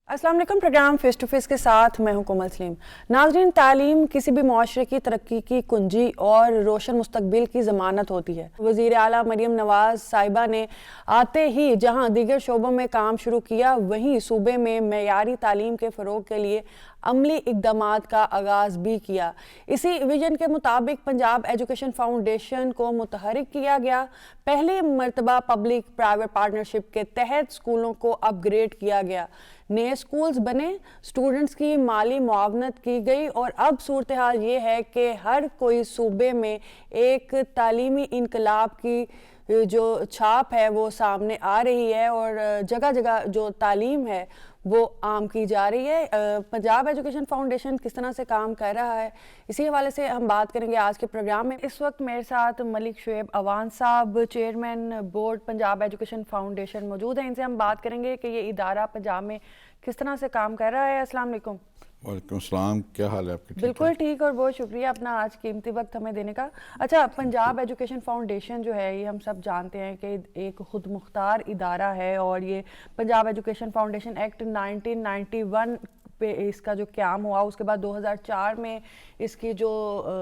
السلام علیکم، programme face to face کے ساتھ میں ہوں کومل سلیم۔ ناظرین، تعلیم کسی بھی معاشرے کی ترقی کی کنجی اور روشن مستقبل کی ضمانت ہوتی ہے۔ وزیر اعلیٰ مریم نواز صاحبہ نے آتے ہی جہاں دیگر شعبوں میں کام شروع کیا، وہیں صوبے میں معیاری تعلیم کے فروغ کے لیے عملی اقدامات کا آغاز بھی کیا۔ اسی ویژن کے مطابق پنجاب ایجوکیشن فاؤنڈیشن کو متحرک کیا گیا۔ پہلی مرتبہ پبلک پرائیویٹ پارٹنرشپ کے تحت اسکولوں کو اپ گریڈ کیا گیا، نئے اسکولز بنے، اسٹوڈنٹس کی مالی معاونت کی گئی، اور اب صورتحال یہ ہے کہ ہر کوئی صوبے میں ایک تعلیمی انقلاب کی جو چھاپ ہے وہ سامنے آ رہی ہے، اور جگہ جگہ جو تعلیم ہے وہ عام کی جا رہی ہے۔ پنجاب ایجوکیشن فاؤنڈیشن کس طرح سے کام کر رہا ہے، اسی حوالے سے ہم بات کریں گے آج کے پروگرام میں۔ اس وقت میرے ساتھ ملک شعیب اوان صاحب، chairman board Punjab education foundation موجود ہیں۔ ان سے ہم بات کریں گے کہ یہ ادارہ پنجاب میں کس طرح سے کام کر رہا ہے۔ السلام علیکم۔ وعلیکم السلام، کیا حال ہے آپ کے؟ بالکل ٹھیک، اور بہت شکریہ اپنا آج قیمتی وقت ہمیں دینے کا۔ اچھا، پنجاب ایجوکیشن فاؤنڈیشن جو ہے یہ ہم سب جانتے ہیں کہ ایک خود مختار ادارہ ہے، اور یہ پنجاب ایجوکیشن فاؤنڈیشن ایکٹ 1991 پہ اس کا جو قیام ہوا، اس کے بعد 2004 میں اس کی جو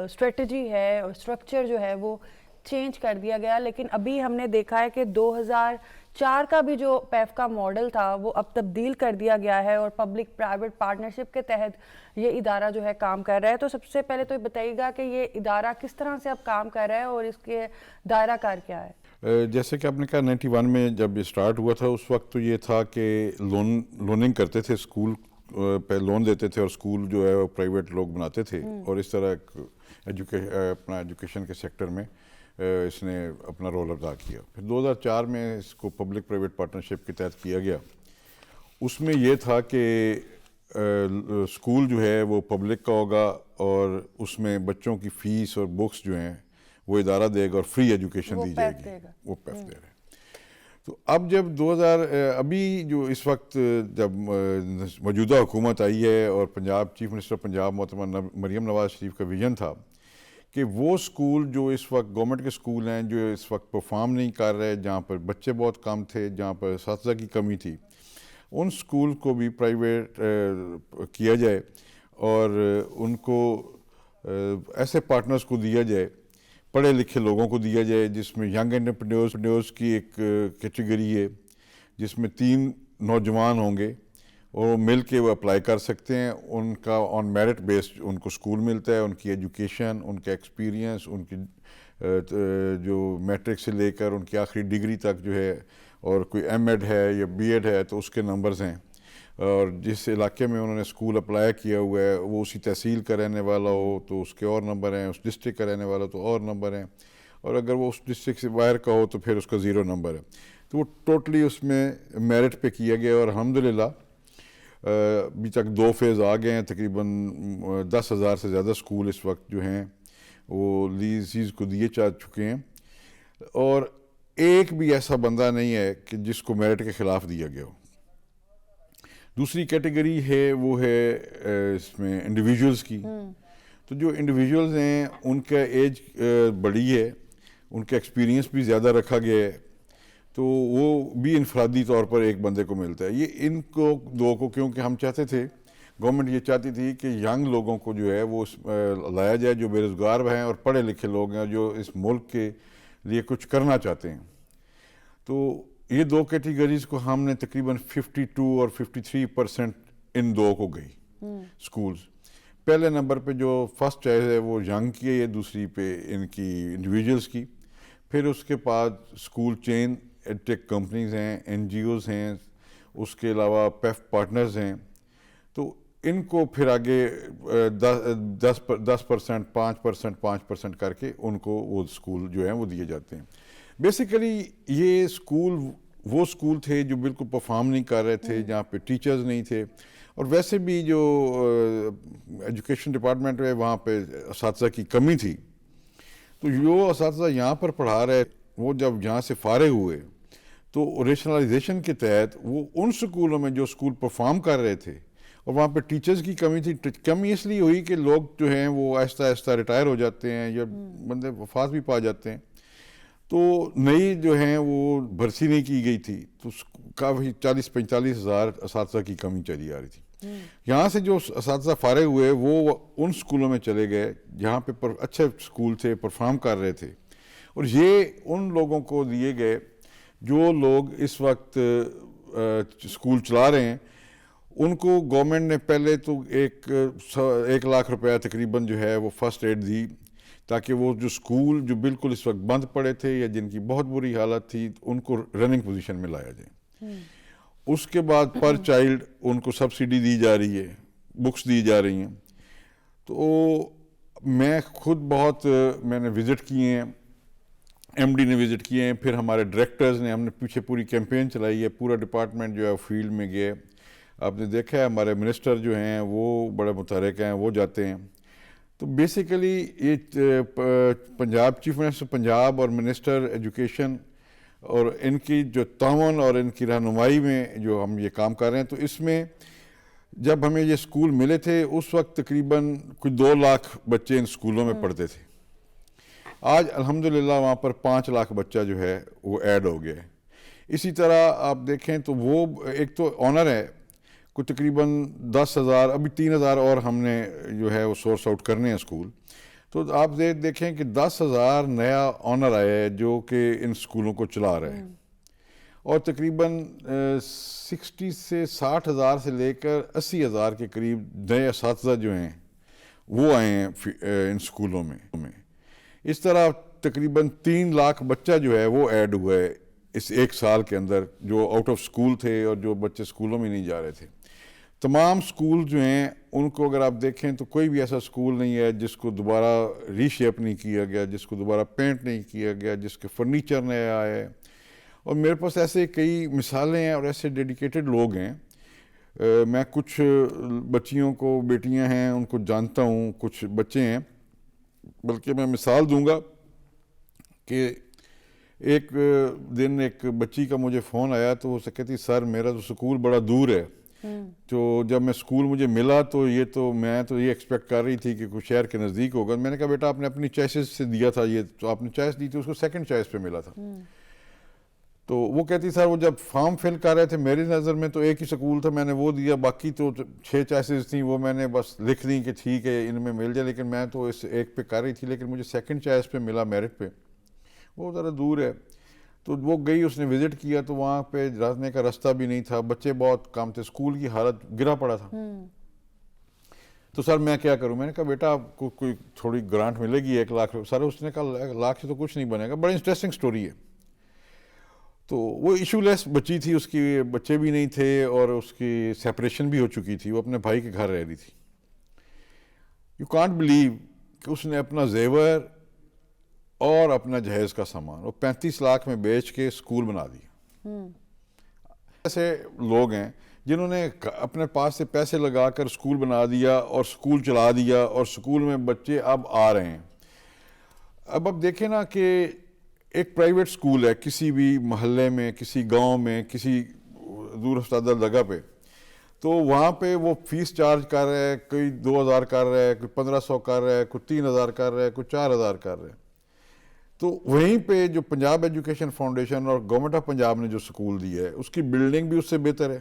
اسٹریٹجی ہے اور اسٹرکچر جو ہے وہ چینج کر دیا گیا، لیکن ابھی ہم نے دیکھا ہے کہ 2004 کا بھی جو پیف کا ماڈل تھا وہ اب تبدیل کر دیا گیا ہے، اور پبلک پرائیویٹ پارٹنرشپ کے تحت یہ ادارہ جو ہے کام کر رہا ہے۔ تو سب سے پہلے تو یہ بتائیے گا کہ یہ ادارہ کس طرح سے اب کام کر رہا ہے اور اس کے دائرہ کار کیا ہے؟ جیسے کہ آپ نے کہا 91 میں جب یہ سٹارٹ ہوا تھا، اس وقت تو یہ تھا کہ لوننگ کرتے تھے، اسکول پہ لون دیتے تھے، اور اسکول جو ہے وہ پرائیویٹ لوگ بناتے تھے، اور اس طرح اپنا ایجوکیشن کے سیکٹر میں اس نے اپنا رول ادا کیا۔ پھر 2004 میں اس کو پبلک پرائیویٹ پارٹنرشپ کے تحت کیا گیا۔ اس میں یہ تھا کہ اسکول جو ہے وہ پبلک کا ہوگا، اور اس میں بچوں کی فیس اور بکس جو ہیں وہ ادارہ دے گا، اور فری ایجوکیشن دی جائے گی، وہ پیف دے رہے ہیں۔ تو اب جب 2000 ابھی جو اس وقت جب موجودہ حکومت آئی ہے، اور پنجاب چیف منسٹر پنجاب محترمہ مریم نواز شریف کا ویژن تھا کہ وہ اسکول جو اس وقت گورنمنٹ کے اسکول ہیں جو اس وقت پرفارم نہیں کر رہے، جہاں پر بچے بہت کم تھے، جہاں پر اساتذہ کی کمی تھی، ان اسکول کو بھی پرائیویٹ کیا جائے، اور ان کو ایسے پارٹنرز کو دیا جائے، پڑھے لکھے لوگوں کو دیا جائے، جس میں ینگ انٹرپرینیورز کی ایک کیٹیگری ہے، جس میں 3 نوجوان ہوں گے، اور وہ مل کے وہ اپلائی کر سکتے ہیں۔ ان کا آن میرٹ بیسڈ ان کو اسکول ملتا ہے، ان کی ایجوکیشن، ان کا ایکسپیرینس، ان کی جو میٹرک سے لے کر ان کی آخری ڈگری تک جو ہے، اور کوئی ایم ایڈ ہے یا بی ایڈ ہے تو اس کے نمبرز ہیں، اور جس علاقے میں انہوں نے اسکول اپلائی کیا ہوا ہے وہ اسی تحصیل کا رہنے والا ہو تو اس کے اور نمبر ہیں، اس ڈسٹرکٹ کا رہنے والا تو اور نمبر ہیں، اور اگر وہ اس ڈسٹرکٹ سے باہر کا ہو تو پھر اس کا 0 نمبر ہے۔ تو وہ ٹوٹلی اس میں میرٹ پہ کیا گیا، اور الحمدللہ ابھی تک 2 فیز آ گئے ہیں، تقریباً 10,000 سے زیادہ اسکول اس وقت جو ہیں وہ لیزز کو دیے جا چکے ہیں، اور ایک بھی ایسا بندہ نہیں ہے کہ جس کو میرٹ کے خلاف دیا گیا ہو۔ دوسری کیٹیگری ہے وہ ہے اس میں انڈیویجولز کی۔ تو جو انڈیویجولز ہیں ان کا ایج بڑی ہے، ان کا ایکسپیرینس بھی زیادہ رکھا گیا ہے، تو وہ بھی انفرادی طور پر ایک بندے کو ملتا ہے۔ یہ ان کو 2 کو، کیونکہ ہم چاہتے تھے، گورنمنٹ یہ چاہتی تھی کہ ینگ لوگوں کو جو ہے وہ لایا جائے، جو بے روزگار ہیں اور پڑھے لکھے لوگ ہیں، جو اس ملک کے لیے کچھ کرنا چاہتے ہیں۔ تو یہ 2 کیٹیگریز کو ہم نے تقریباً 52 اور 53% ان 2 کو گئی اسکولز۔ پہلے نمبر پہ جو فرسٹ چوائس ہے وہ ینگ کی ہے، دوسری پہ ان کی انڈیویجولز کی، پھر اس کے بعد اسکول چین ایڈٹیک کمپنیز ہیں، این جی اوز ہیں، اس کے علاوہ پیف پارٹنرز ہیں، تو ان کو پھر آگے 10%، 5% کر کے ان کو وہ اسکول جو ہیں وہ دیے جاتے ہیں۔ بیسیکلی یہ اسکول وہ اسکول تھے جو بالکل پرفارم نہیں کر رہے تھے، جہاں پہ ٹیچرز نہیں تھے، اور ویسے بھی جو ایجوکیشن ڈپارٹمنٹ ہے وہاں پہ اساتذہ کی کمی تھی۔ تو جو اساتذہ یہاں پر پڑھا رہے وہ جب یہاں سے فارغ ہوئے تو ریشنلائزیشن کے تحت وہ ان سکولوں میں جو اسکول پرفارم کر رہے تھے اور وہاں پہ ٹیچرز کی کمی تھی. کمی اس لیے ہوئی کہ لوگ جو ہیں وہ آہستہ آہستہ ریٹائر ہو جاتے ہیں یا بندے وفات بھی پا جاتے ہیں, تو نئی جو ہیں وہ بھرتی نہیں کی گئی تھی, تو کافی 40-45 ہزار اساتذہ کی کمی چلی آ رہی تھی. یہاں سے جو اساتذہ فارغ ہوئے وہ ان اسکولوں میں چلے گئے جہاں پہ اچھے اسکول تھے, پرفارم کر رہے تھے, اور یہ ان لوگوں کو دیے گئے جو لوگ اس وقت اسکول چلا رہے ہیں. ان کو گورنمنٹ نے پہلے تو 1 لاکھ روپیہ تقریباً جو ہے وہ فرسٹ ایڈ دی, تاکہ وہ جو اسکول جو بالکل اس وقت بند پڑے تھے یا جن کی بہت بری حالت تھی ان کو رننگ پوزیشن میں لایا جائے. اس کے بعد پر چائلڈ ان کو سبسڈی دی جا رہی ہے, بکس دی جا رہی ہیں. تو میں خود میں نے وزٹ کیے ہیں, ایم ڈی نے وزٹ کیے ہیں, پھر ہمارے ڈائریکٹرز نے, ہم نے پیچھے پوری کیمپین چلائی ہے, پورا ڈپارٹمنٹ جو ہے فیلڈ میں گئے. آپ نے دیکھا ہے ہمارے منسٹر جو ہیں وہ بڑے متحرک ہیں, وہ جاتے ہیں. تو بیسیکلی یہ پنجاب چیف منسٹر پنجاب اور منسٹر ایجوکیشن اور ان کی جو تعاون اور ان کی رہنمائی میں جو ہم یہ کام کر رہے ہیں, تو اس میں جب ہمیں یہ اسکول ملے تھے اس وقت تقریباً کوئی 2 لاکھ بچے ان اسکولوں میں پڑھتے تھے. آج الحمدللہ وہاں پر 5 لاکھ بچہ جو ہے وہ ایڈ ہو گیا ہے. اسی طرح آپ دیکھیں تو وہ ایک تو آنر ہے, کوئی تقریباً 10,000, ابھی 3,000 اور ہم نے جو ہے وہ سورس آؤٹ کرنے ہیں اسکول. تو آپ دیکھیں کہ 10,000 نیا آنر آیا ہے جو کہ ان اسکولوں کو چلا رہے ہیں, اور تقریباً 60 سے 60,000 سے لے کر 80,000 کے قریب نئے اساتذہ جو ہیں وہ آئے ہیں ان اسکولوں میں. اس طرح تقریباً 3 لاکھ بچہ جو ہے وہ ایڈ ہوا ہے اس 1 سال کے اندر, جو آؤٹ آف اسکول تھے اور جو بچے اسکولوں میں نہیں جا رہے تھے. تمام اسکول جو ہیں ان کو اگر آپ دیکھیں تو کوئی بھی ایسا اسکول نہیں ہے جس کو دوبارہ ری شیپ نہیں کیا گیا, جس کو دوبارہ پینٹ نہیں کیا گیا, جس کے فرنیچر نیا آیا ہے. اور میرے پاس ایسے کئی مثالیں ہیں اور ایسے ڈیڈیکیٹڈ لوگ ہیں. میں کچھ بچیوں کو, بیٹیاں ہیں, ان کو جانتا ہوں, کچھ بچے ہیں, بلکہ میں مثال دوں گا کہ ایک دن ایک بچی کا مجھے فون آیا تو وہ کہتی سر میرا تو اسکول بڑا دور ہے. تو جب میں اسکول مجھے ملا تو میں تو یہ ایکسپیکٹ کر رہی تھی کہ کوئی شہر کے نزدیک ہوگا. میں نے کہا بیٹا آپ نے اپنی چوائسز سے دیا تھا, یہ تو آپ نے چوائس دی تھی, اس کو سیکنڈ چوائس پہ ملا تھا. تو وہ کہتی سر وہ جب فارم فل کر رہے تھے میری نظر میں تو ایک ہی سکول تھا, میں نے وہ دیا, باقی تو 6 چوائسز تھیں وہ میں نے بس لکھ دی کہ ٹھیک ہے ان میں مل جائے, لیکن میں تو اس ایک پہ کر رہی تھی, لیکن مجھے سیکنڈ چوائس پہ ملا میرٹ پہ, وہ ذرا دور ہے. تو وہ گئی, اس نے وزٹ کیا تو وہاں پہ جانے کا راستہ بھی نہیں تھا, بچے بہت کم تھے, اسکول کی حالت گرا پڑا تھا. تو سر میں کیا کروں؟ میں نے کہا بیٹا آپ کو کوئی تھوڑی گرانٹ ملے گی 1 لاکھ. سر اس نے کہا 1 لاکھ سے تو کچھ نہیں بنے گا. بڑی انٹرسٹنگ سٹوری ہے. تو وہ ایشو لیس بچی تھی, اس کی بچے بھی نہیں تھے اور اس کی سیپریشن بھی ہو چکی تھی, وہ اپنے بھائی کے گھر رہ رہی تھی. یو کانٹ بلیو کہ اس نے اپنا زیور اور اپنا جہیز کا سامان وہ 35 لاکھ میں بیچ کے اسکول بنا دیا. ایسے لوگ ہیں جنہوں نے اپنے پاس سے پیسے لگا کر اسکول بنا دیا اور اسکول چلا دیا, اور اسکول میں بچے اب آ رہے ہیں. اب دیکھیں نا کہ ایک پرائیویٹ اسکول ہے کسی بھی محلے میں, کسی گاؤں میں, کسی دور افتادہ جگہ پہ, تو وہاں پہ وہ فیس چارج کر رہا ہے, کوئی 2,000 کر رہا ہے, کوئی 1,500 کر رہا ہے, کوئی 3,000 کر رہا ہے, کوئی 4,000 کر رہا ہے. تو وہیں پہ جو پنجاب ایجوکیشن فاؤنڈیشن اور گورنمنٹ آف پنجاب نے جو اسکول دی ہے اس کی بلڈنگ بھی اس سے بہتر ہے.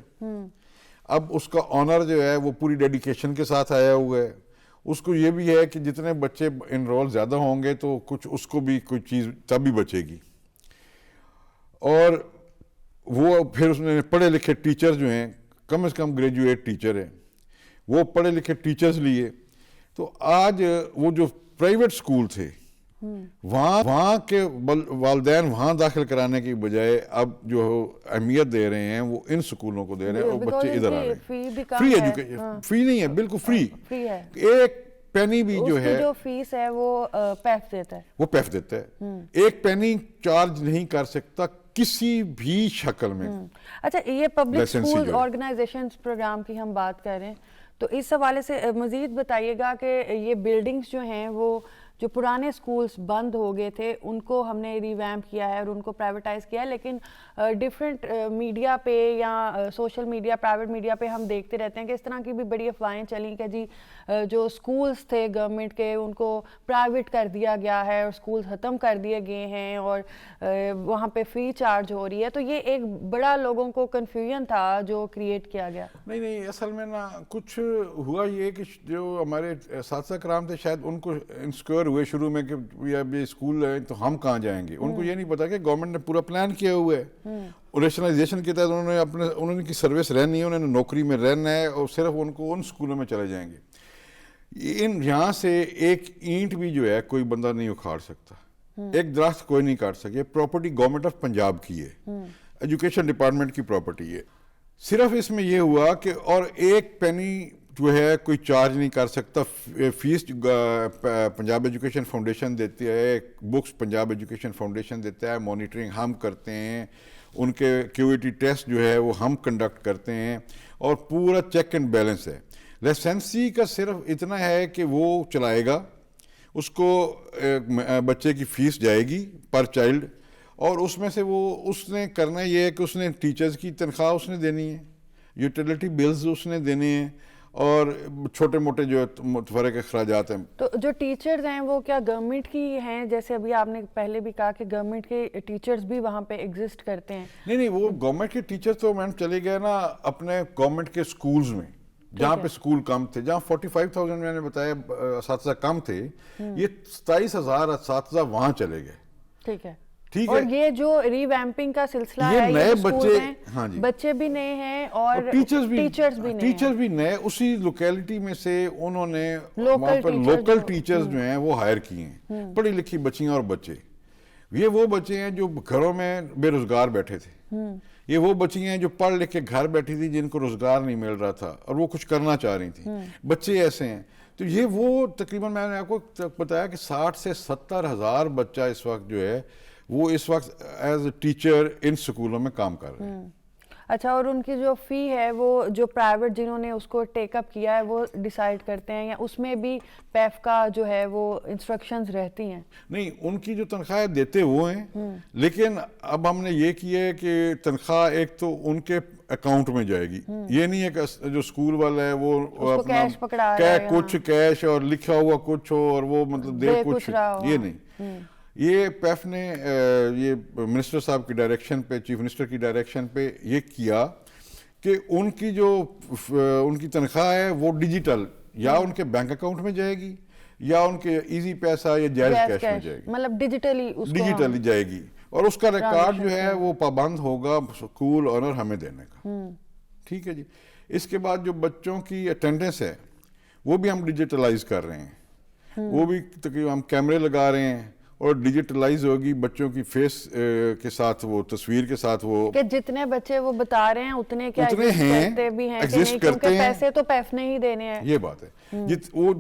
اب اس کا آنر جو ہے وہ پوری ڈیڈیکیشن کے ساتھ آیا ہوا ہے. اس کو یہ بھی ہے کہ جتنے بچے انرول زیادہ ہوں گے تو کچھ اس کو بھی کوئی چیز تب بھی بچے گی. اور وہ پھر اس نے پڑھے لکھے ٹیچر جو ہیں, کم از کم گریجویٹ ٹیچر ہیں, وہ پڑھے لکھے ٹیچرز لیے. تو آج وہ جو پرائیویٹ اسکول تھے وہاں کے والدین وہاں داخل کرانے کی بجائے اب جو اہمیت دے رہے ہیں وہ ان سکولوں کو دے رہے ہیں, اور بچے ادھر آ رہے ہیں. فری ایجوکیشن, فری نہیں ہے, بالکل فری. ایک پینی بھی جو ہے جو فیس ہے وہ پیف دیتا ہے, وہ پیف دیتا ہے, 1 پینی چارج نہیں کر سکتا کسی بھی شکل میں. اچھا, یہ پبلک اسکول آرگنائزیشنز پروگرام کی ہم بات کر رہے ہیں, تو اس حوالے سے مزید بتائیے گا کہ یہ بلڈنگز جو ہیں وہ جو پرانے سکولز بند ہو گئے تھے ان کو ہم نے ریویمپ کیا ہے اور ان کو پرائیویٹائز کیا ہے, لیکن ڈفرینٹ میڈیا پہ یا سوشل میڈیا, پرائیویٹ میڈیا پہ ہم دیکھتے رہتے ہیں کہ اس طرح کی بھی بڑی افواہیں چلیں کہ جی جو سکولز تھے گورنمنٹ کے ان کو پرائیویٹ کر دیا گیا ہے اور سکول ختم کر دیے گئے ہیں اور وہاں پہ فی چارج ہو رہی ہے. تو یہ ایک بڑا لوگوں کو کنفیوژن تھا جو کریٹ کیا گیا. نہیں اصل میں نا کچھ ہوا یہ کہ جو ہمارے اساتذہ کرام تھے شاید ان کو انسیکیور ہوئے شروع میں کہ اب یہ اسکول ہے تو ہم کہاں جائیں گے. ان کو یہ نہیں پتا کہ گورنمنٹ نے پورا پلان کیا ہوا ہے, ریشنلائزیشن کے تحت انہوں نے کی سروس رہنی ہے, انہوں نے نوکری میں رہنا ہے اور صرف ان کو ان اسکولوں میں چلے جائیں گے. یہاں سے ایک اینٹ بھی جو ہے کوئی بندہ نہیں اکھاڑ سکتا, ایک درخت کوئی نہیں کاٹ سکے. پراپرٹی گورنمنٹ آف پنجاب کی ہے, ایجوکیشن ڈپارٹمنٹ کی پراپرٹی ہے. صرف اس میں یہ ہوا کہ اور ایک پینی جو ہے کوئی چارج نہیں کر سکتا. فیس پنجاب ایجوکیشن فاؤنڈیشن دیتی ہے, بکس پنجاب ایجوکیشن فاؤنڈیشن دیتا ہے, مانیٹرنگ ہم کرتے ہیں, ان کے کیوئٹی ٹیسٹ جو ہے وہ ہم کنڈکٹ کرتے ہیں اور پورا چیک اینڈ بیلنس ہے. لائسنسی کا صرف اتنا ہے کہ وہ چلائے گا, اس کو بچے کی فیس جائے گی پر چائلڈ, اور اس میں سے اس نے کرنا یہ ہے کہ اس نے ٹیچرز کی تنخواہ اس نے دینی ہے, یوٹیلیٹی بلز اس نے دینے ہیں, اور چھوٹے موٹے جو متفرق اخراجات ہیں. تو جو ٹیچرز ہیں وہ کیا گورنمنٹ کی ہیں, جیسے ابھی آپ نے پہلے بھی کہا کہ گورنمنٹ کے ٹیچرز بھی وہاں پہ ایگزسٹ کرتے ہیں؟ نہیں وہ گورنمنٹ کے ٹیچر تو میم چلے گئے نا اپنے گورنمنٹ کے سکولز میں جہاں پہ سکول کم تھے, جہاں 45,000 میں نے بتایا اساتذہ کم تھے, یہ 27,000 اساتذہ وہاں چلے گئے. ٹھیک ہے. ٹھیک اور ہے, یہ جو ریویمپنگ کا سلسلہ ہے, نئے بچے, ہاں جی, بچے بھی نئے ہیں اور ٹیچرز بھی نئے اسی لوکیلٹی میں سے انہوں نے وہاں پر لوکل ٹیچرز جو ہیں وہ ہائر کیے ہیں, پڑھی لکھی بچیاں اور بچے. یہ وہ بچے ہیں جو گھروں میں بے روزگار بیٹھے تھے, یہ وہ بچیاں ہیں جو پڑھ لکھ کے گھر بیٹھی تھی جن کو روزگار نہیں مل رہا تھا اور وہ کچھ کرنا چاہ رہی تھیں. بچے ایسے ہیں. تو یہ وہ تقریباً میں نے آپ کو بتایا کہ 60 سے 70 ہزار بچہ اس وقت جو ہے وہ اس وقت ایز اے ٹیچر ان سکولوں میں کام کر رہے ہیں. اچھا, اور ان کی جو فی ہے وہ جو پرائیویٹ جنہوں نے اس کو ٹیک اپ کیا ہے وہ ڈیسائیڈ کرتے ہیں, یا اس میں بھی پیف کا جو ہے وہ انسٹرکشنز رہتی ہیں؟ نہیں, ان کی جو تنخواہ دیتے وہ ہیں, لیکن اب ہم نے یہ کیا ہے کہ تنخواہ ایک تو ان کے اکاؤنٹ میں جائے گی. یہ نہیں ہے کہ جو اسکول والا ہے وہ کیش پکڑا رہا ہے, کچھ کیش اور لکھا ہوا کچھ ہو اور وہ مطلب دے کچھ, یہ نہیں. یہ پیف نے یہ منسٹر صاحب کی ڈائریکشن پہ, چیف منسٹر کی ڈائریکشن پہ یہ کیا کہ ان کی جو ان کی تنخواہ ہے وہ ڈیجیٹل یا ان کے بینک اکاؤنٹ میں جائے گی یا ان کے ایزی پیسہ یا جائز کیش میں جائے گی, مطلب ڈیجیٹلی جائے گی, اور اس کا ریکارڈ جو ہے وہ پابند ہوگا اسکول آنر ہمیں دینے کا. ٹھیک ہے جی. اس کے بعد جو بچوں کی اٹینڈنس ہے وہ بھی ہم ڈیجیٹلائز کر رہے ہیں, وہ بھی تقریباً ہم کیمرے لگا رہے ہیں اور ڈیجیٹلائز ہوگی بچوں کی فیس کے ساتھ, وہ تصویر کے ساتھ, وہ کہ جتنے بچے وہ بتا رہے ہیں اتنے کیا کرتے بھی ہیں, کیونکہ پیسے تو پیف نے ہی دینے ہیں. یہ بات ہے. وہ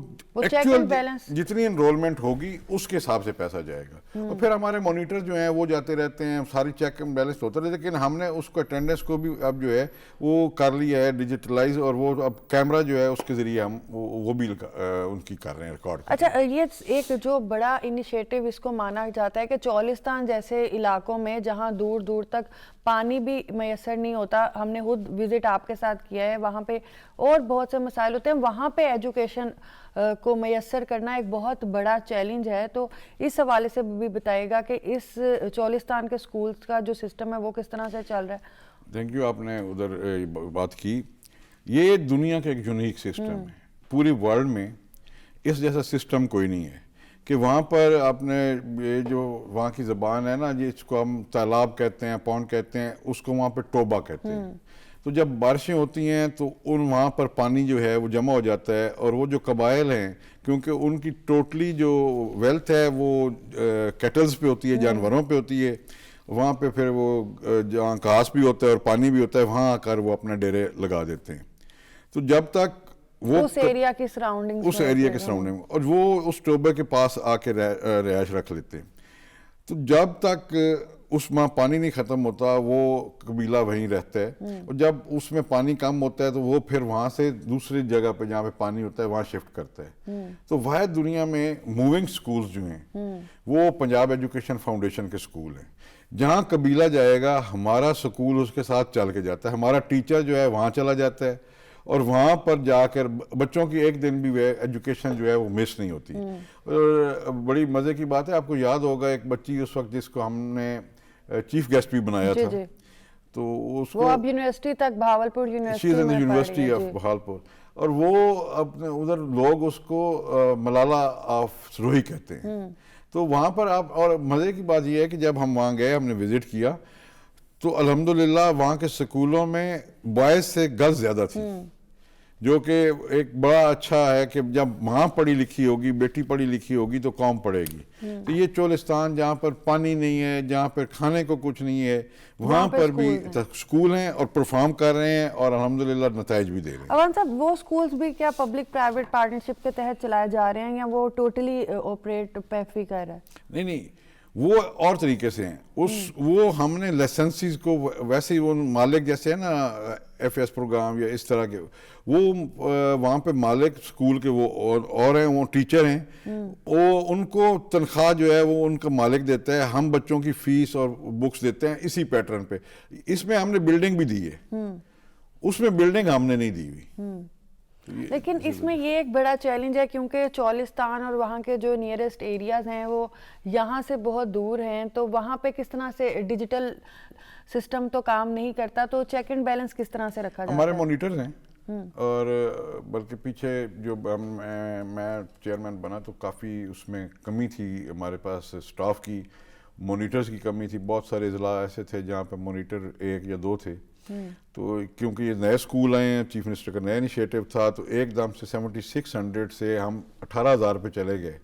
جتنی انرولمنٹ ہوگی اس کے حساب سے پیسہ جائے گا, اور پھر ہمارے مانیٹر جو ہیں وہ جاتے رہتے ہیں, ساری چیک اینڈ بیلنس ہوتا رہتا ہے. لیکن ہم نے اس کو اٹینڈنس کو بھی اب جو ہے وہ کر لیا ہے ڈیجیٹلائز, اور وہ اب کیمرہ جو ہے اس کے ذریعے ہم وہ بھی ان کی کر رہے ہیں ریکارڈ. اچھا, یہ ایک جو بڑا انیشیٹو اس کو مانا جاتا ہے کہ چولستان جیسے علاقوں میں جہاں دور دور تک پانی بھی میسر نہیں ہوتا, ہم نے خود وزٹ آپ کے ساتھ کیا ہے, وہاں پہ اور بہت سے مسائل ہوتے ہیں, وہاں پہ ایجوکیشن کو میسر کرنا ایک بہت بڑا چیلنج ہے. تو اس حوالے سے بھی بتائے گا کہ اس چولستان کے سکولز کا جو سسٹم ہے وہ کس طرح سے چل رہا ہے. تھینک یو, آپ نے ادھر بات کی. یہ دنیا کا ایک یونیک سسٹم ہے, پوری ورلڈ میں اس جیسا سسٹم کوئی نہیں ہے کہ وہاں پر آپ نے یہ جو وہاں کی زبان ہے نا, جس کو ہم تالاب کہتے ہیں, پونڈ کہتے ہیں, اس کو وہاں پہ ٹوبا کہتے ہیں. تو جب بارشیں ہوتی ہیں تو وہاں پر پانی جو ہے وہ جمع ہو جاتا ہے, اور وہ جو قبائل ہیں کیونکہ ان کی ٹوٹلی جو ویلتھ ہے وہ کیٹلز پہ ہوتی ہے, جانوروں پہ ہوتی ہے, وہاں پہ پھر وہ جہاں گھاس بھی ہوتا ہے اور پانی بھی ہوتا ہے وہاں آ کر وہ اپنا ڈیرے لگا دیتے ہیں. تو جب تک وہ اس ایریا کی سراؤنڈنگ اور وہ اس ٹوبے کے پاس آ کے رہائش رکھ لیتے ہیں. تو جب تک اس میں پانی نہیں ختم ہوتا وہ قبیلہ وہیں رہتا ہے, اور جب اس میں پانی کم ہوتا ہے تو وہ پھر وہاں سے دوسری جگہ پہ جہاں پہ پانی ہوتا ہے وہاں شفٹ کرتا ہے. تو واحد دنیا میں موونگ سکولز جو ہیں وہ پنجاب ایجوکیشن فاؤنڈیشن کے سکول ہیں. جہاں قبیلہ جائے گا ہمارا سکول اس کے ساتھ چل کے جاتا ہے, ہمارا ٹیچر جو ہے وہاں چلا جاتا ہے, اور وہاں پر جا کر بچوں کی ایک دن بھی ایجوکیشن جو ہے وہ مس نہیں ہوتی. اور بڑی مزے کی بات ہے, آپ کو یاد ہوگا ایک بچی اس وقت جس کو ہم نے چیف گیسٹ بھی بنایا تھا, تو اس کو اب یونیورسٹی تک بھاولپور یونیورسٹی آف بھاولپور, اور وہ اپنے ادھر لوگ اس کو ملالہ آف روہی کہتے ہیں. تو وہاں پر آپ, اور مزے کی بات یہ ہے کہ جب ہم وہاں گئے, ہم نے وزٹ کیا, تو الحمدللہ وہاں کے سکولوں میں بوائز سے گرلز زیادہ تھی, جو کہ ایک بڑا اچھا ہے کہ جب ماں پڑھی لکھی ہوگی, بیٹی پڑھی لکھی ہوگی تو قوم پڑھے گی. تو یہ چولستان جہاں پر پانی نہیں ہے, جہاں پر کھانے کو کچھ نہیں ہے, وہاں پر بھی سکول ہیں اور پرفارم کر رہے ہیں اور الحمدللہ نتائج بھی دے رہے ہیں. عوان صاحب, وہ سکولز بھی کیا پبلک پرائیویٹ پارٹنرشپ کے تحت چلائے جا رہے ہیں یا وہ ٹوٹلی آپریٹ پیف ہی کر رہا ہے؟ نہیں, وہ اور طریقے سے ہیں. وہ ہم نے لائسنسز کو ویسے ہی وہ مالک جیسے ہے نا ایف ایس پروگرام یا اس طرح کے, وہ وہاں پہ مالک سکول کے وہ اور ہیں, وہ ٹیچر ہیں, وہ ان کو تنخواہ جو ہے وہ ان کا مالک دیتا ہے, ہم بچوں کی فیس اور بکس دیتے ہیں اسی پیٹرن پہ. اس میں ہم نے بلڈنگ بھی دی ہے, اس میں بلڈنگ ہم نے نہیں دی ہوئی. لیکن اس میں یہ ایک بڑا چیلنج ہے کیونکہ چولستان اور وہاں کے جو نیئرسٹ ایریاز ہیں وہ یہاں سے بہت دور ہیں, تو وہاں پہ کس طرح سے ڈیجیٹل سسٹم تو کام نہیں کرتا, تو چیک اینڈ بیلنس کس طرح سے رکھا جاتا ہے؟ ہمارے مانیٹرز ہیں, اور بلکہ پیچھے جو میں چیئرمین بنا تو کافی اس میں کمی تھی ہمارے پاس سٹاف کی, مانیٹرز کی کمی تھی. بہت سارے اضلاع ایسے تھے جہاں پہ مانیٹر 1 یا 2 تھے. تو کیونکہ یہ نئے سکول آئے ہیں, چیف منسٹر کا نیا انیشیٹو تھا, تو ایک دم سے 7600 سے ہم 18,000 پہ چلے گئے.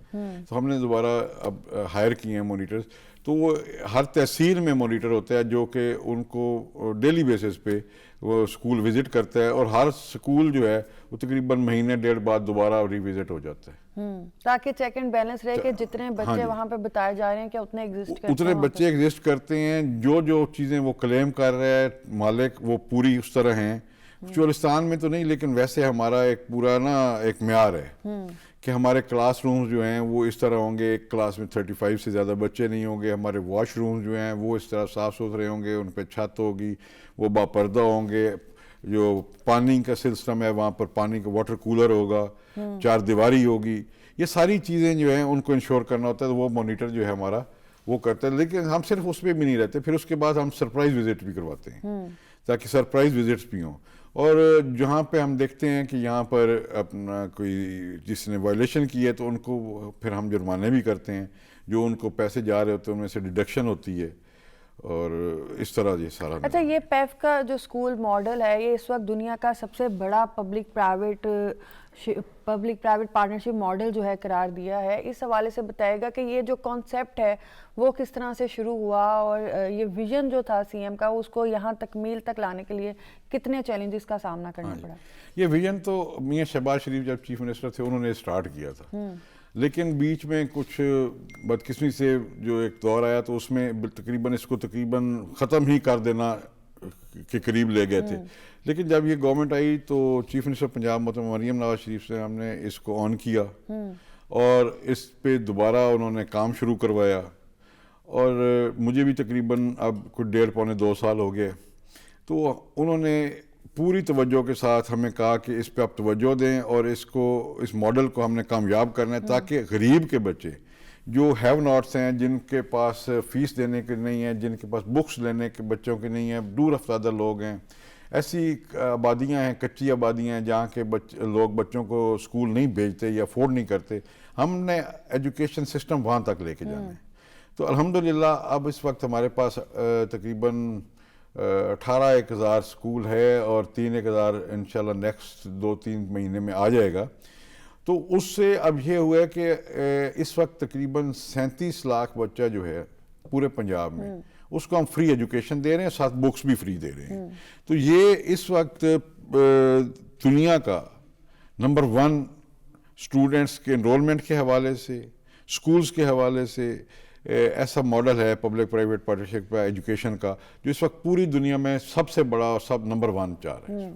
تو ہم نے دوبارہ اب ہائر کیے ہیں مانیٹرز. تو وہ ہر تحصیل میں مانیٹر ہوتا ہے جو کہ ان کو ڈیلی بیسس پہ وہ سکول وزٹ کرتا ہے, اور ہر سکول جو ہے وہ تقریباً مہینے 1.5 بعد دوبارہ ری وزٹ ہو جاتا ہے, تاکہ چیک اینڈ بیلنس رہے کہ جتنے بچے وہاں پہ بتائے جا رہے ہیں کہ اتنے ایگزسٹ کرتے ہیں, اتنے بچے ایگزسٹ کرتے ہیں. جو چیزیں وہ کلیم کر رہا ہے مالک وہ پوری اس طرح ہیں. چولستان میں تو نہیں, لیکن ویسے ہمارا ایک پورا ایک معیار ہے کہ ہمارے کلاس رومز جو ہیں وہ اس طرح ہوں گے, ایک کلاس میں 35 سے زیادہ بچے نہیں ہوں گے. ہمارے واش رومز جو ہیں وہ اس طرح صاف ستھرے ہوں گے, ان پہ چھت ہوگی, وہ باپردہ ہوں گے. جو پانی کا سسٹم ہے وہاں پر پانی کا واٹر کولر ہوگا, 4 دیواری ہوگی. یہ ساری چیزیں جو ہیں ان کو انشور کرنا ہوتا ہے, تو وہ مانیٹر جو ہے ہمارا وہ کرتا ہے. لیکن ہم صرف اس پہ بھی نہیں رہتے, پھر اس کے بعد ہم سرپرائز وزٹ بھی کرواتے ہیں تاکہ سرپرائز وزٹس بھی ہوں. اور جہاں پہ ہم دیکھتے ہیں کہ یہاں پر اپنا کوئی جس نے وائلیشن کی ہے تو ان کو پھر ہم جرمانے بھی کرتے ہیں, جو ان کو پیسے جا رہے ہوتے ہیں ان میں سے ڈیڈکشن ہوتی ہے, اور اس طرح یہ سارا. اچھا, یہ پیف کا جو اسکول ماڈل ہے یہ اس وقت دنیا کا سب سے بڑا پبلک پرائیویٹ پارٹنرشپ ماڈل جو ہے قرار دیا ہے. اس حوالے سے بتائے گا کہ یہ جو کانسیپٹ ہے وہ کس طرح سے شروع ہوا, اور یہ ویژن جو تھا سی ایم کا اس کو یہاں تکمیل تک لانے کے لیے کتنے چیلنجز کا سامنا کرنا پڑا؟ یہ ویژن تو میاں شہباز شریف جب چیف منسٹر تھے انہوں نے اسٹارٹ کیا تھا, لیکن بیچ میں کچھ بدقسمتی سے جو ایک دور آیا تو اس میں تقریباً اس کو ختم ہی کر دینا کے قریب لے گئے تھے. لیکن جب یہ گورنمنٹ آئی تو چیف منسٹر پنجاب محترمہ مریم نواز شریف سے ہم نے اس کو آن کیا, اور اس پہ دوبارہ انہوں نے کام شروع کروایا, اور مجھے بھی تقریباً اب کچھ 1.5-2 سال ہو گئے. تو انہوں نے پوری توجہ کے ساتھ ہمیں کہا کہ اس پہ آپ توجہ دیں, اور اس ماڈل کو ہم نے کامیاب کرنا ہے تاکہ غریب کے بچے جو ہیو ناٹس ہیں, جن کے پاس فیس دینے کے نہیں ہے, جن کے پاس بکس لینے کے بچوں کے نہیں ہیں, دور افتادہ لوگ ہیں, ایسی آبادیاں ہیں, کچی آبادیاں ہیں جہاں کے لوگ بچوں کو اسکول نہیں بھیجتے یا افورڈ نہیں کرتے, ہم نے ایجوکیشن سسٹم وہاں تک لے کے جانا ہے. تو الحمدللہ اب اس وقت ہمارے پاس تقریباً 18,000 سکول ہے, اور 3,000 انشاءاللہ نیکسٹ 2-3 مہینے میں آ جائے گا. تو اس سے اب یہ ہوا ہے کہ اس وقت تقریباً 37 لاکھ بچہ جو ہے پورے پنجاب میں اس کو ہم فری ایجوکیشن دے رہے ہیں, ساتھ بکس بھی فری دے رہے ہیں. تو یہ اس وقت دنیا کا نمبر 1 اسٹوڈنٹس کے انرولمنٹ کے حوالے سے, سکولز کے حوالے سے, ایسا ماڈل ہے پبلک پرائیویٹ پارٹنرشپ کا ایجوکیشن کا جو اس وقت پوری دنیا میں سب سے بڑا اور سب نمبر 1 چار ہے.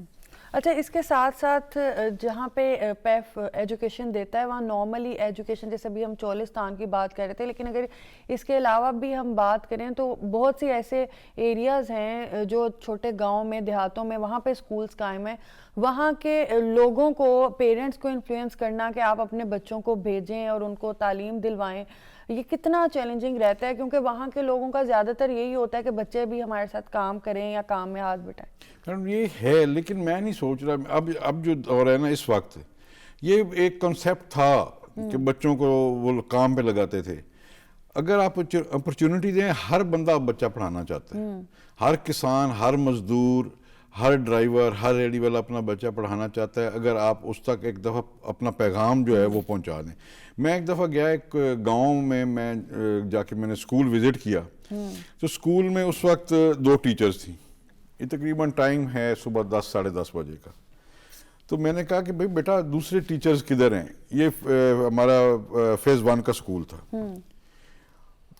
اچھا، اس کے ساتھ ساتھ جہاں پہ پیف ایجوکیشن دیتا ہے وہاں نارملی ایجوکیشن، جیسے بھی ہم چولستان کی بات کر رہے تھے، لیکن اگر اس کے علاوہ بھی ہم بات کریں تو بہت سی ایسے ایریاز ہیں جو چھوٹے گاؤں میں، دیہاتوں میں، وہاں پہ سکولز قائم ہیں. وہاں کے لوگوں کو، پیرنٹس کو انفلوئنس کرنا کہ آپ اپنے بچوں کو بھیجیں اور ان کو تعلیم دلوائیں، یہ کتنا چیلنجنگ رہتا ہے؟ کیونکہ وہاں کے لوگوں کا زیادہ تر یہی ہوتا ہے کہ بچے بھی ہمارے ساتھ کام کریں یا کام میں ہاتھ بٹائیں. یہ ہے، لیکن میں نہیں سوچ رہا اب جو دور ہے نا اس وقت، یہ ایک کنسیپٹ تھا کہ بچوں کو وہ کام پہ لگاتے تھے. اگر آپ اپرچونٹی دیں، ہر بندہ اب بچہ پڑھانا چاہتا ہے. ہر کسان، ہر مزدور، ہر ڈرائیور، ہر ریڈی والا اپنا بچہ پڑھانا چاہتا ہے اگر آپ اس تک ایک دفعہ اپنا پیغام جو ہے وہ پہنچا دیں. میں ایک دفعہ گیا ایک گاؤں میں جا کے میں نے اسکول وزٹ کیا، تو اسکول میں اس وقت 2 ٹیچرز تھیں. یہ تقریباً ٹائم ہے صبح 10 ساڑھے 10 بجے کا. تو میں نے کہا کہ بھائی بیٹا دوسرے ٹیچرز کدھر ہیں؟ یہ ہمارا فیز 1 کا اسکول تھا.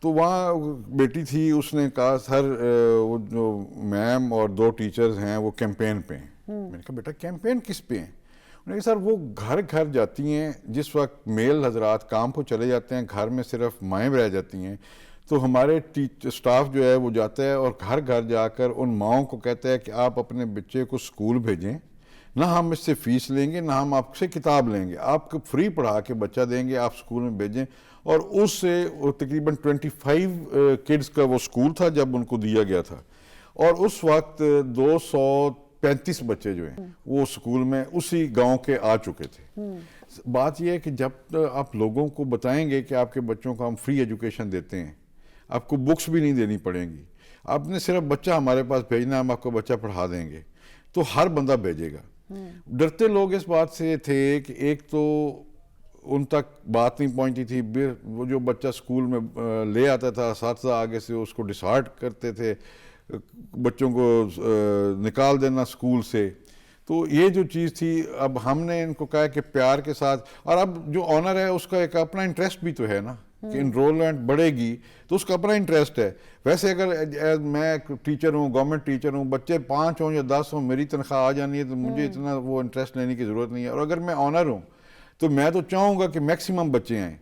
تو وہاں بیٹی تھی، اس نے کہا سر وہ جو میم اور 2 ٹیچرز ہیں وہ کیمپین پہ ہیں. میں نے کہا بیٹا کیمپین کس پہ ہیں؟ انہوں نے کہا سر وہ گھر گھر جاتی ہیں، جس وقت میل حضرات کام کو چلے جاتے ہیں، گھر میں صرف مائیں رہ جاتی ہیں، تو ہمارے سٹاف جو ہے وہ جاتا ہے اور گھر گھر جا کر ان ماؤں کو کہتا ہے کہ آپ اپنے بچے کو اسکول بھیجیں، نہ ہم اس سے فیس لیں گے، نہ ہم آپ سے کتاب لیں گے، آپ کو فری پڑھا کے بچہ دیں گے، آپ اسکول میں بھیجیں. اور اس سے تقریباً 25 کڈز کا وہ اسکول تھا جب ان کو دیا گیا تھا، اور اس وقت 235 بچے جو ہیں وہ اسکول میں اسی گاؤں کے آ چکے تھے. بات یہ ہے کہ جب آپ لوگوں کو بتائیں گے کہ آپ کے بچوں کو ہم فری ایجوکیشن دیتے ہیں، آپ کو بکس بھی نہیں دینی پڑیں گی، آپ نے صرف بچہ ہمارے پاس بھیجنا ہے، ہم آپ کو بچہ پڑھا دیں گے، تو ہر بندہ بھیجے گا. ڈرتے لوگ اس بات سے تھے کہ ایک تو ان تک بات نہیں پہنچتی تھی، وہ جو بچہ اسکول میں لے آتا تھا اساتذہ آگے سے اس کو ڈسہارٹ کرتے تھے، بچوں کو نکال دینا اسکول سے. تو یہ جو چیز تھی، اب ہم نے ان کو کہا کہ پیار کے ساتھ، اور اب جو آنر ہے اس کا ایک اپنا انٹرسٹ بھی تو ہے نا کہ انرولمنٹ بڑھے گی تو اس کا اپنا انٹرسٹ ہے. ویسے اگر میں ایک ٹیچر ہوں، گورنمنٹ ٹیچر ہوں، بچے 5 ہوں یا 10 ہوں، میری تنخواہ آ جانی ہے تو مجھے اتنا وہ انٹرسٹ لینے کی ضرورت نہیں ہے. اور اگر میں آنر ہوں تو میں تو چاہوں گا کہ میکسیمم بچے آئیں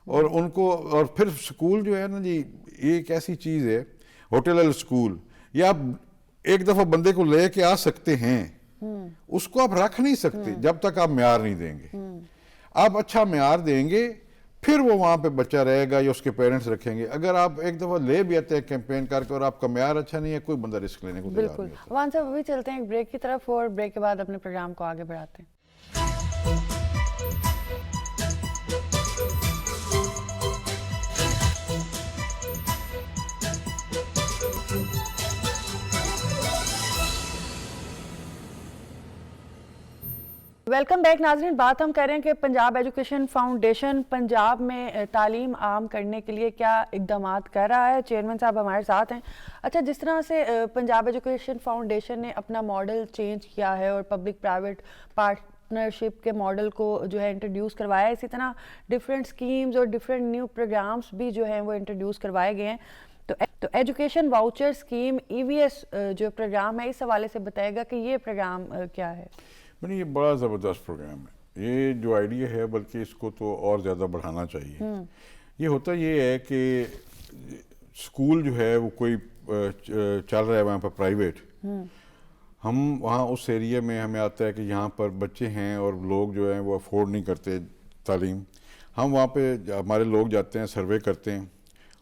اور ان کو. اور پھر سکول جو ہے نا جی، یہ ایک ایسی چیز ہے، ہوٹل السکول، یہ آپ ایک دفعہ بندے کو لے کے آ سکتے ہیں، اس کو آپ رکھ نہیں سکتے جب تک آپ معیار نہیں دیں گے. آپ اچھا معیار دیں گے پھر وہ وہاں پہ بچہ رہے گا یا اس کے پیرنٹس رکھیں گے. اگر آپ ایک دفعہ لے بھی آتے ہیں کیمپین کر کے اور آپ کا معیار اچھا نہیں ہے، کوئی بندہ رسک لینے کو تیار نہیں ہوتا. بالکل. وان صاحب ابھی چلتے ہیں ایک بریک کی طرف اور بریک کے بعد اپنے پروگرام کو آگے بڑھاتے ہیں. ویلکم بیک ناظرین. بات ہم کر رہے ہیں کہ پنجاب ایجوکیشن فاؤنڈیشن پنجاب میں تعلیم عام کرنے کے لیے کیا اقدامات کر رہا ہے. چیئرمین صاحب ہمارے ساتھ ہیں. اچھا، جس طرح سے پنجاب ایجوکیشن فاؤنڈیشن نے اپنا ماڈل چینج کیا ہے اور پبلک پرائیویٹ پارٹنرشپ کے ماڈل کو جو ہے انٹروڈیوس کروایا ہے، اسی طرح ڈفرینٹ اسکیمز اور ڈفرینٹ نیو پروگرامز بھی جو ہیں وہ انٹروڈیوس کروائے گئے ہیں. تو ایجوکیشن واؤچر اسکیم EVS جو پروگرام ہے، اس حوالے سے بتائے گا کہ یہ پروگرام کیا ہے. یہ بڑا زبردست پروگرام ہے. یہ جو آئیڈیا ہے بلکہ اس کو تو اور زیادہ بڑھانا چاہیے. یہ ہوتا یہ ہے کہ اسکول جو ہے وہ کوئی چل رہا ہے وہاں پر پرائیویٹ، ہم وہاں اس ایریا میں ہمیں آتا ہے کہ یہاں پر بچے ہیں اور لوگ جو ہیں وہ افورڈ نہیں کرتے تعلیم. ہم وہاں پہ ہمارے لوگ جاتے ہیں، سروے کرتے ہیں،